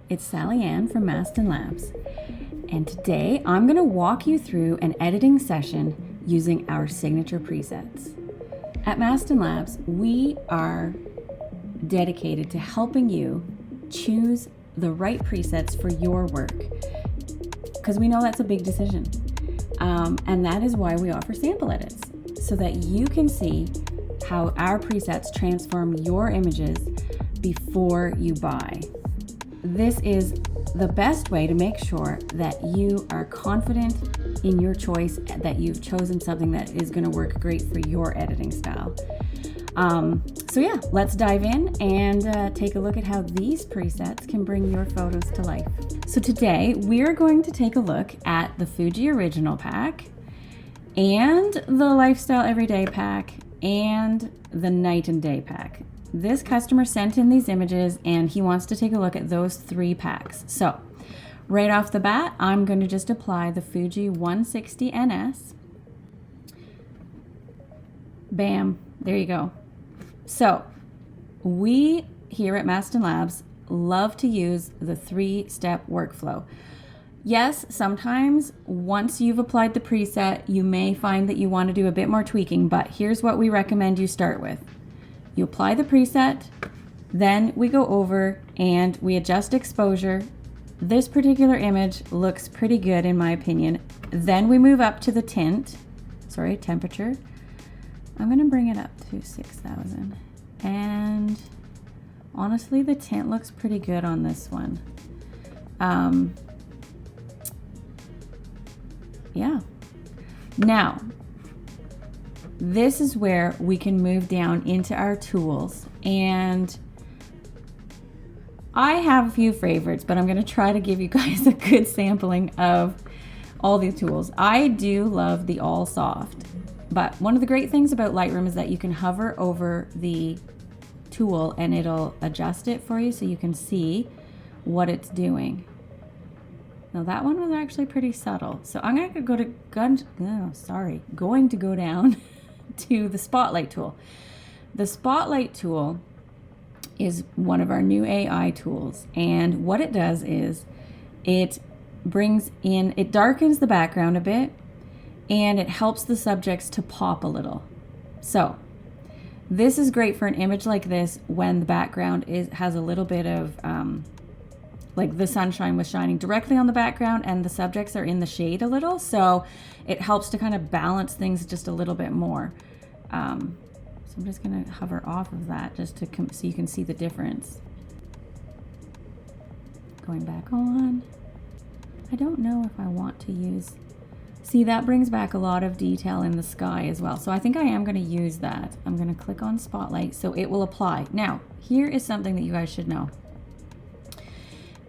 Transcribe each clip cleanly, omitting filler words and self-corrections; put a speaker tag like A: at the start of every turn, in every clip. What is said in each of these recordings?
A: it's Sally Ann from Mastin Labs, and today I'm going to walk you through an editing session using our signature presets. At Mastin Labs, we are dedicated to helping you choose the right presets for your work, because we know that's a big decision. And that is why we offer sample edits, so that you can see how our presets transform your images before you buy. This is the best way to make sure that you are confident in your choice, that you've chosen something that is going to work great for your editing style. So yeah, let's dive in and take a look at how these presets can bring your photos to life. So today we're going to take a look at the Fuji Original Pack and the Lifestyle Everyday Pack and the Night and Day Pack. This customer sent in these images and he wants to take a look at those 3 packs. So right off the bat, I'm going to just apply the Fuji 160 NS. Bam, there you go. So we here at Mastin Labs love to use the 3-step workflow. Yes, sometimes once you've applied the preset, you may find that you want to do a bit more tweaking, but here's what we recommend you start with. You apply the preset, then we go over and we adjust exposure. This particular image looks pretty good in my opinion. Then we move up to the temperature. I'm going to bring it up to 6,000. And honestly, the tint looks pretty good on this one. Yeah. Now, this is where we can move down into our tools, and I have a few favorites, but I'm going to try to give you guys a good sampling of all the tools. I do love the All Soft, but one of the great things about Lightroom is that you can hover over the tool and it'll adjust it for you so you can see what it's doing. Now that one was actually pretty subtle. So I'm going to go down to the Spotlight tool. The Spotlight tool is one of our new AI tools, and what it does is it darkens the background a bit and it helps the subjects to pop a little. So this is great for an image like this when the background has a little bit of like the sunshine was shining directly on the background and the subjects are in the shade a little, so it helps to kind of balance things just a little bit more. So I'm just going to hover off of that just to so you can see the difference. Going back on. I don't know if I want to use... See, that brings back a lot of detail in the sky as well. So I think I am going to use that. I'm going to click on Spotlight so it will apply. Now, here is something that you guys should know.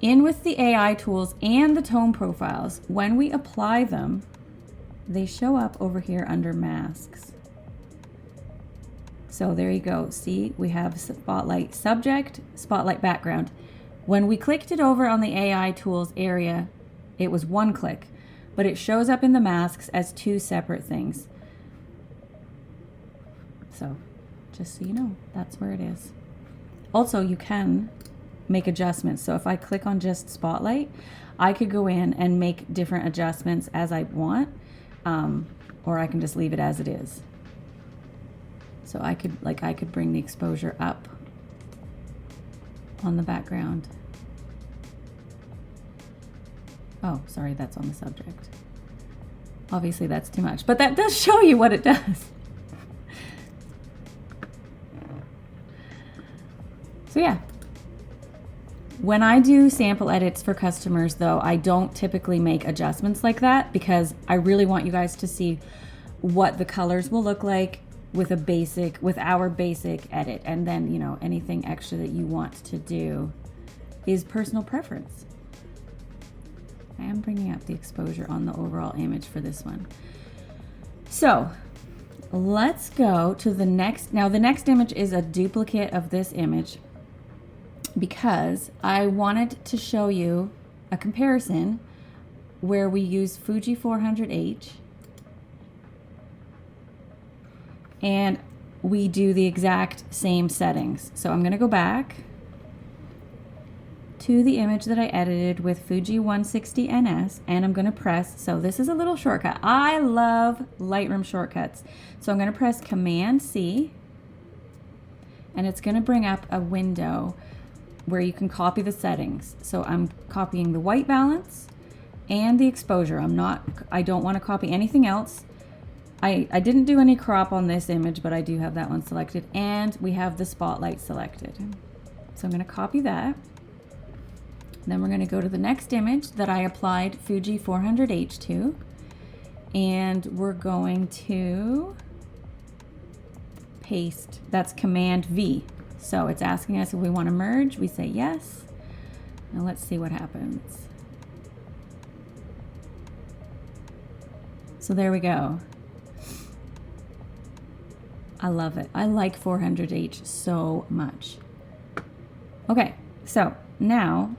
A: In with the AI tools and the tone profiles, when we apply them, they show up over here under masks. So there you go. See, we have Spotlight subject, Spotlight background. When we clicked it over on the AI tools area, it was 1 click, but it shows up in the masks as 2 separate things. So just so you know, that's where it is. Also, you can make adjustments. So if I click on just Spotlight, I could go in and make different adjustments as I want, or I can just leave it as it is. So I could bring the exposure up on the background. Oh, sorry, that's on the subject. Obviously that's too much, but that does show you what it does. So yeah. When I do sample edits for customers though, I don't typically make adjustments like that because I really want you guys to see what the colors will look like with our basic edit, and then, you know, anything extra that you want to do is personal preference. I am bringing up the exposure on the overall image for this one. So let's go to the next. Now the next image is a duplicate of this image because I wanted to show you a comparison where we use Fuji 400H and we do the exact same settings. So I'm going to go back to the image that I edited with Fuji 160 NS, and I'm going to press, so this is a little shortcut. I love Lightroom shortcuts. So I'm going to press Command C, and it's going to bring up a window where you can copy the settings. So I'm copying the white balance and the exposure. I don't want to copy anything else. I didn't do any crop on this image, but I do have that one selected, and we have the spotlight selected. So I'm going to copy that. Then we're going to go to the next image that I applied Fuji 400H to, and we're going to paste. That's Command V. So it's asking us if we want to merge. We say yes. Now let's see what happens. So there we go. I love it. I like 400H so much. Okay, so now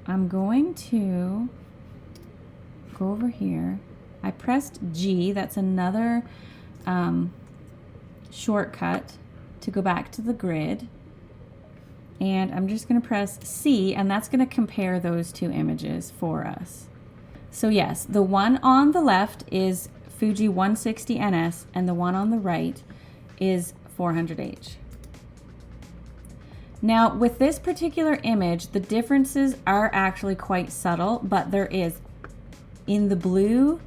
A: I'm going to go over here. I pressed G. That's another shortcut to go back to the grid. And I'm just going to press C, and that's going to compare those two images for us. So yes, the one on the left is Fuji 160 NS, and the one on the right is 400H. Now with this particular image, the differences are actually quite subtle, but there is in the blue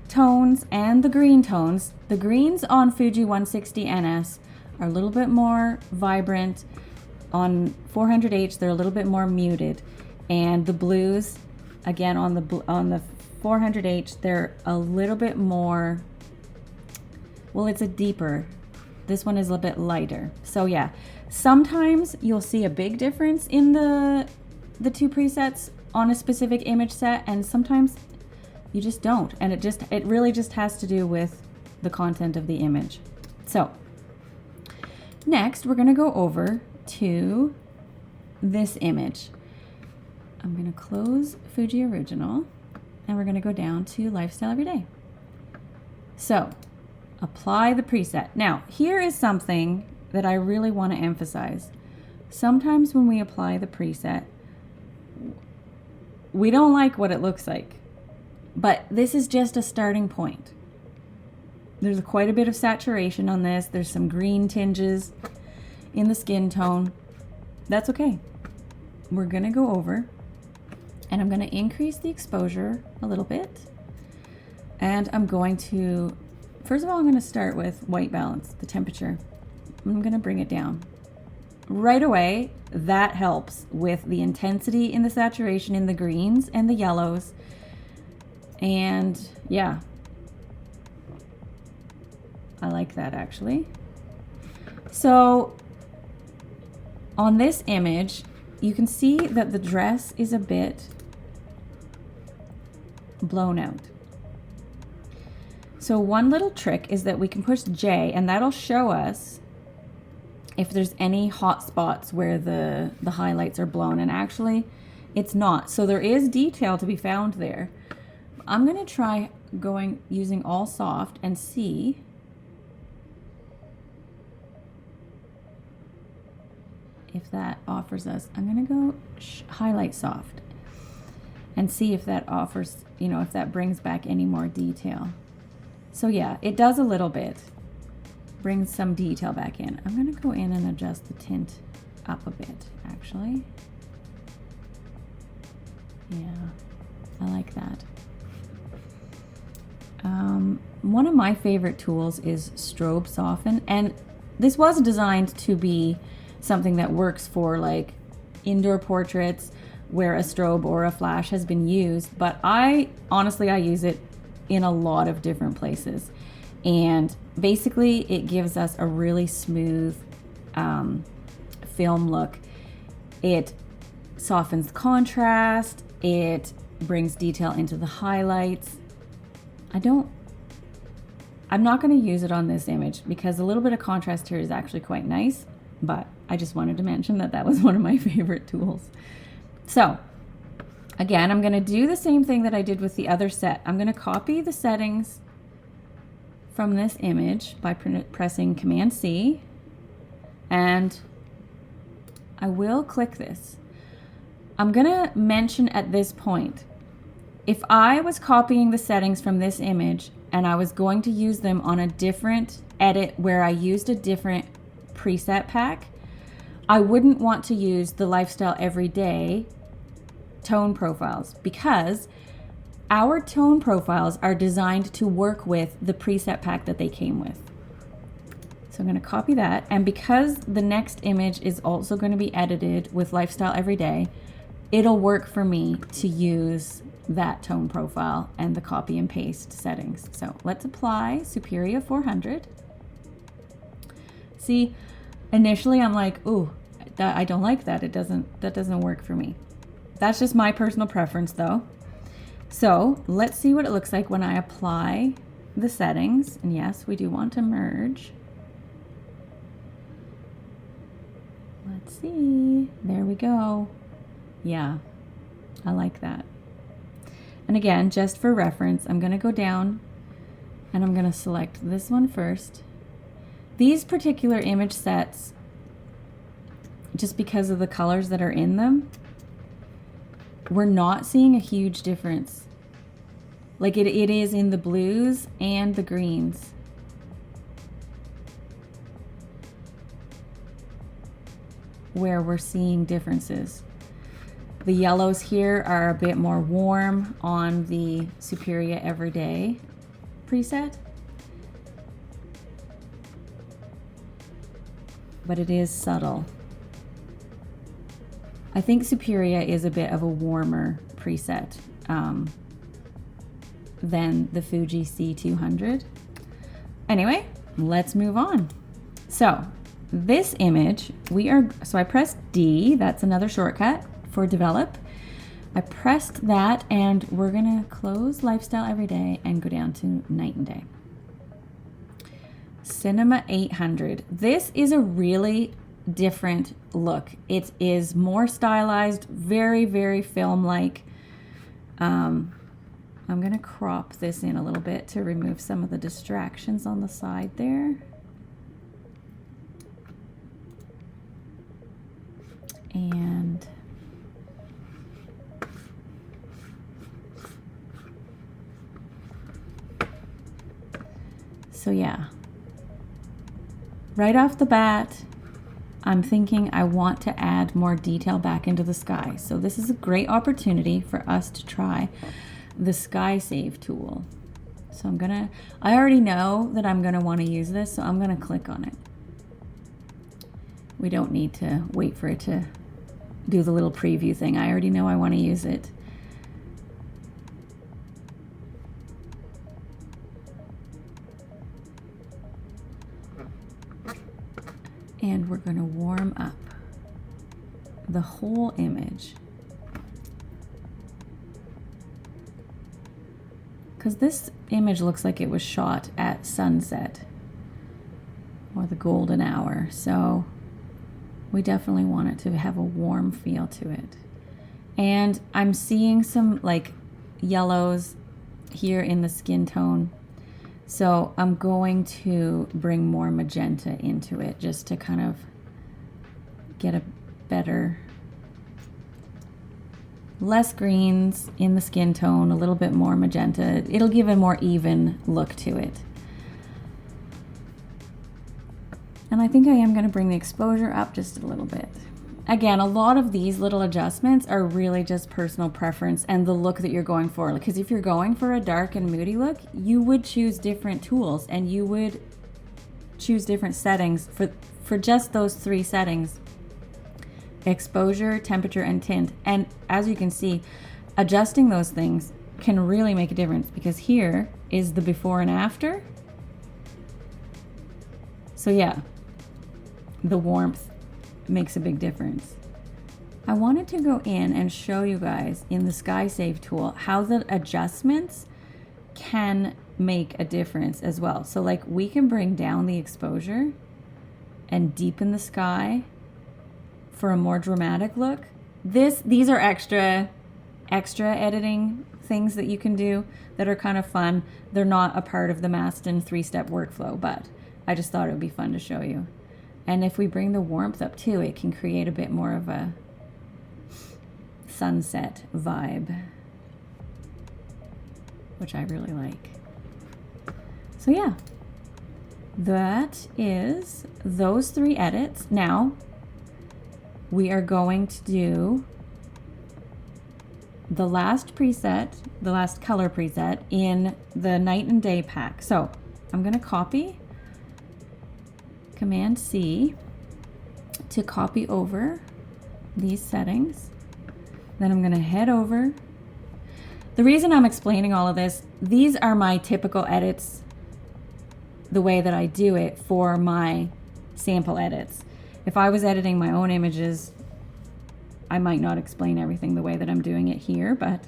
A: tones and the green tones. The greens on Fuji 160 NS are a little bit more vibrant. On 400H, they're a little bit more muted, and the blues, again on the 400H, they're a little bit more. Well, it's a deeper. This one is a bit lighter. So yeah, sometimes you'll see a big difference in the two presets on a specific image set, and sometimes you just don't. And it really just has to do with the content of the image. So next, we're going to go over to this image. I'm going to close Fuji Original, and we're going to go down to Lifestyle Everyday. So apply the preset. Now, here is something that I really want to emphasize. Sometimes when we apply the preset, we don't like what it looks like, but this is just a starting point. There's quite a bit of saturation on this. There's some green tinges in the skin tone. That's okay. We're going to go over, and I'm going to increase the exposure a little bit. And I'm going to, first of all, I'm going to start with white balance, the temperature. I'm going to bring it down. Right away, that helps with the intensity in the saturation in the greens and the yellows. And yeah, I like that actually. So on this image, you can see that the dress is a bit blown out. So one little trick is that we can push J, and that'll show us if there's any hot spots where the highlights are blown, and actually it's not. So there is detail to be found there. I'm going to try using all soft and see if that offers us. I'm going to go highlight soft and see if that offers, if that brings back any more detail. So yeah, it does a little bit. Brings some detail back in. I'm going to go in and adjust the tint up a bit, actually. Yeah, I like that. One of my favorite tools is Strobe Soften, and this was designed to be something that works for like indoor portraits where a strobe or a flash has been used, but honestly I use it in a lot of different places. And basically it gives us a really smooth film look. It softens the contrast, it brings detail into the highlights. I'm not going to use it on this image because a little bit of contrast here is actually quite nice, but I just wanted to mention that was one of my favorite tools. So again, I'm going to do the same thing that I did with the other set. I'm going to copy the settings from this image by pressing Command C, and I will click this. I'm gonna mention at this point, if I was copying the settings from this image and I was going to use them on a different edit where I used a different preset pack, I wouldn't want to use the Lifestyle Everyday tone profiles, because our tone profiles are designed to work with the preset pack that they came with. So I'm going to copy that, and because the next image is also going to be edited with Lifestyle Everyday, it'll work for me to use that tone profile and the copy and paste settings. So let's apply Superior 400. See, initially I'm like, ooh, I don't like that. That doesn't work for me. That's just my personal preference though. So let's see what it looks like when I apply the settings. And yes, we do want to merge. Let's see. There we go. Yeah, I like that. And again, just for reference, I'm going to go down and I'm going to select this one first. These particular image sets, just because of the colors that are in them, we're not seeing a huge difference. Like it is in the blues and the greens. Where we're seeing differences. The yellows here are a bit more warm on the Superior Everyday preset. But it is subtle. I think Superior is a bit of a warmer preset than the Fuji C200. Anyway, let's move on. So this image, so I pressed D, that's another shortcut for develop. I pressed that and we're gonna close Lifestyle Everyday and go down to Night and Day. Cinema 800. This is a really different look. It is more stylized, very, very film-like. I'm gonna crop this in a little bit to remove some of the distractions on the side there. And so yeah, right off the bat, I'm thinking I want to add more detail back into the sky. So this is a great opportunity for us to try the Sky Save tool. So I already know that I'm gonna want to use this, so I'm gonna click on it. We don't need to wait for it to do the little preview thing. I already know I want to use it. And we're going to warm up the whole image. Because this image looks like it was shot at sunset or the golden hour. So we definitely want it to have a warm feel to it. And I'm seeing some like yellows here in the skin tone. So I'm going to bring more magenta into it just to kind of get a better, less greens in the skin tone, a little bit more magenta. It'll give a more even look to it. And I think I am going to bring the exposure up just a little bit. Again, a lot of these little adjustments are really just personal preference and the look that you're going for. Because if you're going for a dark and moody look, you would choose different tools and you would choose different settings for just those three settings: exposure, temperature, and tint. And as you can see, adjusting those things can really make a difference, because here is the before and after. So yeah, the warmth makes a big difference. I wanted to go in and show you guys in the Sky Save tool how the adjustments can make a difference as well. So like we can bring down the exposure and deepen the sky for a more dramatic look. These are extra editing things that you can do that are kind of fun. They're not a part of the Mastin 3-step workflow, but I just thought it would be fun to show you. And if we bring the warmth up too, it can create a bit more of a sunset vibe, which I really like. So yeah, that is those 3 edits. Now we are going to do the last preset, the last color preset in the night and day pack. So I'm going to copy, Command C to copy over these settings. Then I'm going to head over. The reason I'm explaining all of this, these are my typical edits, the way that I do it for my sample edits. If I was editing my own images, I might not explain everything the way that I'm doing it here, but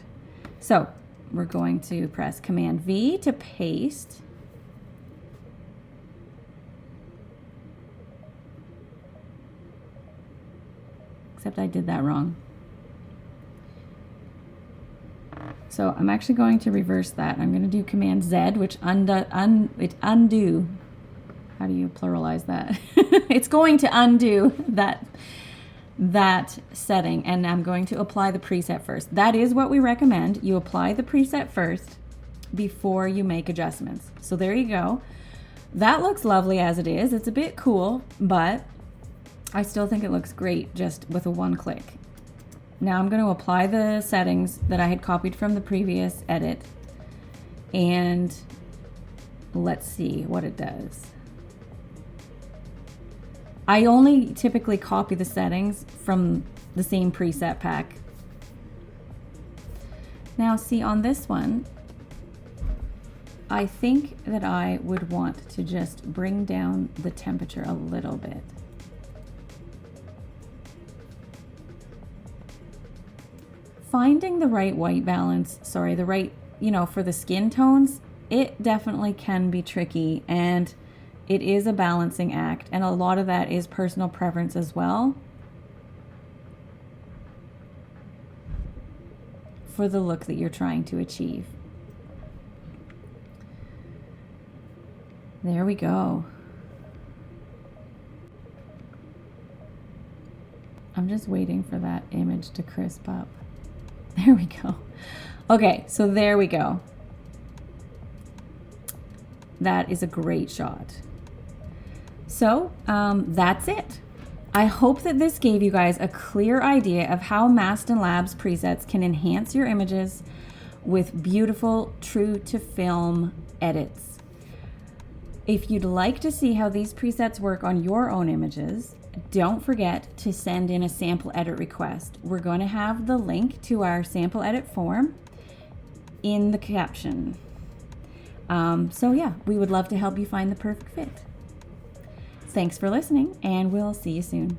A: so we're going to press Command V to paste. Except I did that wrong. So I'm actually going to reverse that. I'm going to do Command Z, which undo. How do you pluralize that? It's going to undo that setting, and I'm going to apply the preset first. That is what we recommend. You apply the preset first before you make adjustments. So there you go. That looks lovely as it is. It's a bit cool, but I still think it looks great just with a one click. Now I'm going to apply the settings that I had copied from the previous edit, and let's see what it does. I only typically copy the settings from the same preset pack. Now see, on this one, I think that I would want to just bring down the temperature a little bit. Finding the right white balance, the right, for the skin tones, it definitely can be tricky, and it is a balancing act, and a lot of that is personal preference as well for the look that you're trying to achieve. There we go. I'm just waiting for that image to crisp up. There we go. Okay, so there we go. That is a great shot. So that's it. I hope that this gave you guys a clear idea of how Mastin Labs presets can enhance your images with beautiful, true to film edits. If you'd like to see how these presets work on your own images, don't forget to send in a sample edit request. We're going to have the link to our sample edit form in the caption. So yeah, we would love to help you find the perfect fit. Thanks for listening, and we'll see you soon.